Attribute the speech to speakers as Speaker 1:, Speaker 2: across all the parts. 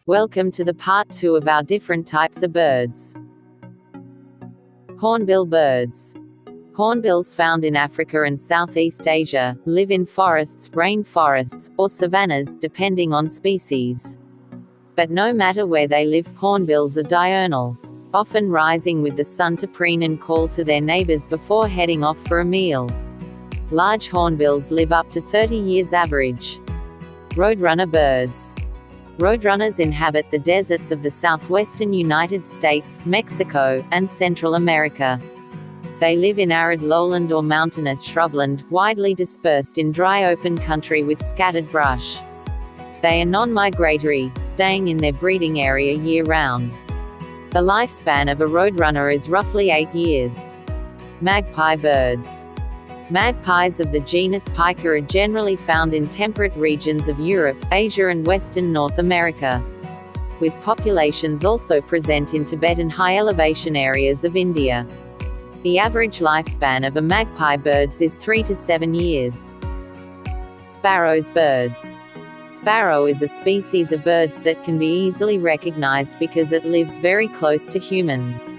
Speaker 1: Welcome to the part 2 of our different types of birds. Hornbill birds. Hornbills, found in Africa and Southeast Asia, live in forests, rainforests, or savannas, depending on species. But no matter where they live, hornbills are diurnal, often rising with the sun to preen and call to their neighbors before heading off for a meal. Large hornbills live up to 30 years average. Roadrunner birds. Roadrunners inhabit the deserts of the southwestern United States, Mexico, and Central America. They live in arid lowland or mountainous shrubland, widely dispersed in dry open country with scattered brush. They are non-migratory, staying in their breeding area year-round. The lifespan of a roadrunner is roughly 8 years. Magpie birds. Magpies of the genus Pica are generally found in temperate regions of Europe, Asia and western North America, with populations also present in Tibet and high-elevation areas of India. The average lifespan of a magpie birds is 3 to 7 years. Sparrows birds. Sparrow is a species of birds that can be easily recognized because it lives very close to humans.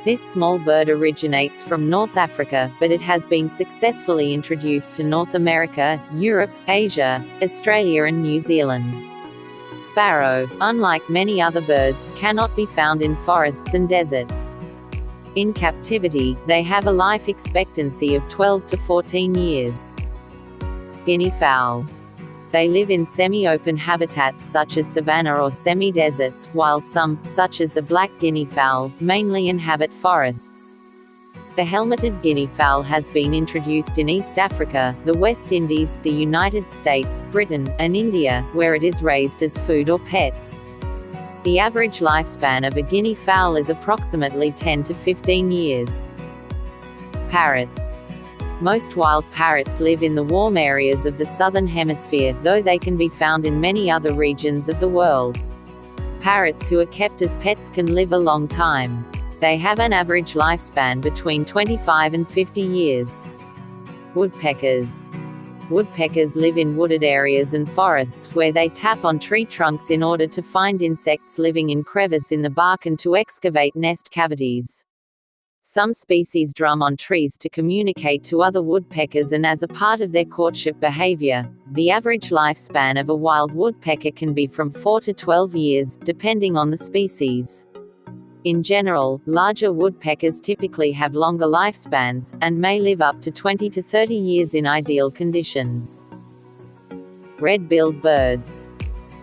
Speaker 1: This small bird originates from North Africa, but it has been successfully introduced to North America, Europe, Asia, Australia and New Zealand. Sparrow, unlike many other birds, cannot be found in forests and deserts. In captivity, they have a life expectancy of 12 to 14 years. Guinea fowl. They live in semi-open habitats such as savanna or semi-deserts, while some, such as the black guinea fowl, mainly inhabit forests. The helmeted guinea fowl has been introduced in East Africa, the West Indies, the United States, Britain, and India, where it is raised as food or pets. The average lifespan of a guinea fowl is approximately 10 to 15 years. Parrots. Most wild parrots live in the warm areas of the southern hemisphere, though they can be found in many other regions of the world. Parrots who are kept as pets can live a long time. They have an average lifespan between 25 and 50 years. Woodpeckers. Woodpeckers live in wooded areas and forests, where they tap on tree trunks in order to find insects living in crevices in the bark and to excavate nest cavities. Some species drum on trees to communicate to other woodpeckers, and as a part of their courtship behavior. The average lifespan of a wild woodpecker can be from 4 to 12 years, depending on the species. In general, larger woodpeckers typically have longer lifespans, and may live up to 20 to 30 years in ideal conditions. Red-billed birds.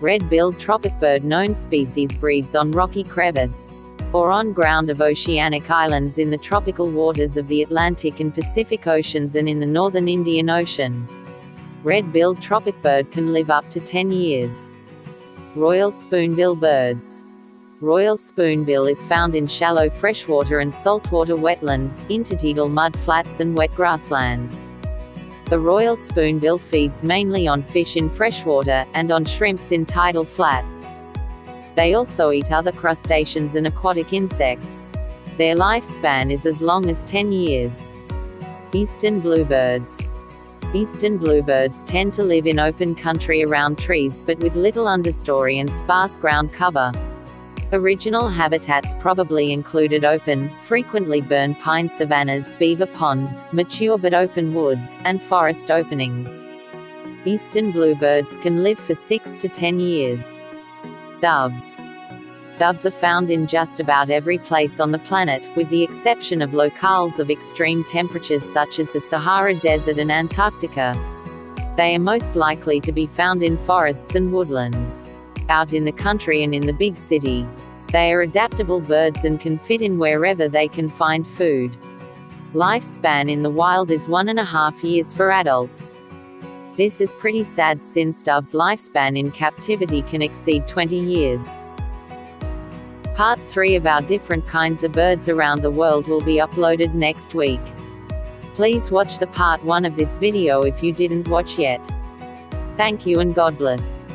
Speaker 1: Red-billed tropic bird known species breeds on rocky crevice or on ground of oceanic islands in the tropical waters of the Atlantic and Pacific Oceans and in the northern Indian Ocean. Red-billed tropic bird can live up to 10 years. Royal spoonbill birds. Royal spoonbill is found in shallow freshwater and saltwater wetlands, intertidal mud flats and wet grasslands. The royal spoonbill feeds mainly on fish in freshwater, and on shrimps in tidal flats. They also eat other crustaceans and aquatic insects. Their lifespan is as long as 10 years. Eastern bluebirds. Eastern bluebirds tend to live in open country around trees, but with little understory and sparse ground cover. Original habitats probably included open, frequently burned pine savannas, beaver ponds, mature but open woods, and forest openings. Eastern bluebirds can live for 6 to 10 years. Doves. Doves are found in just about every place on the planet, with the exception of locales of extreme temperatures such as the Sahara Desert and Antarctica. They are most likely to be found in forests and woodlands. Out in the country and in the big city. They are adaptable birds and can fit in wherever they can find food. Lifespan in the wild is 1.5 years for adults. This is pretty sad since doves' lifespan in captivity can exceed 20 years. Part 3 of our different kinds of birds around the world will be uploaded next week. Please watch the part 1 of this video if you didn't watch yet. Thank you and God bless.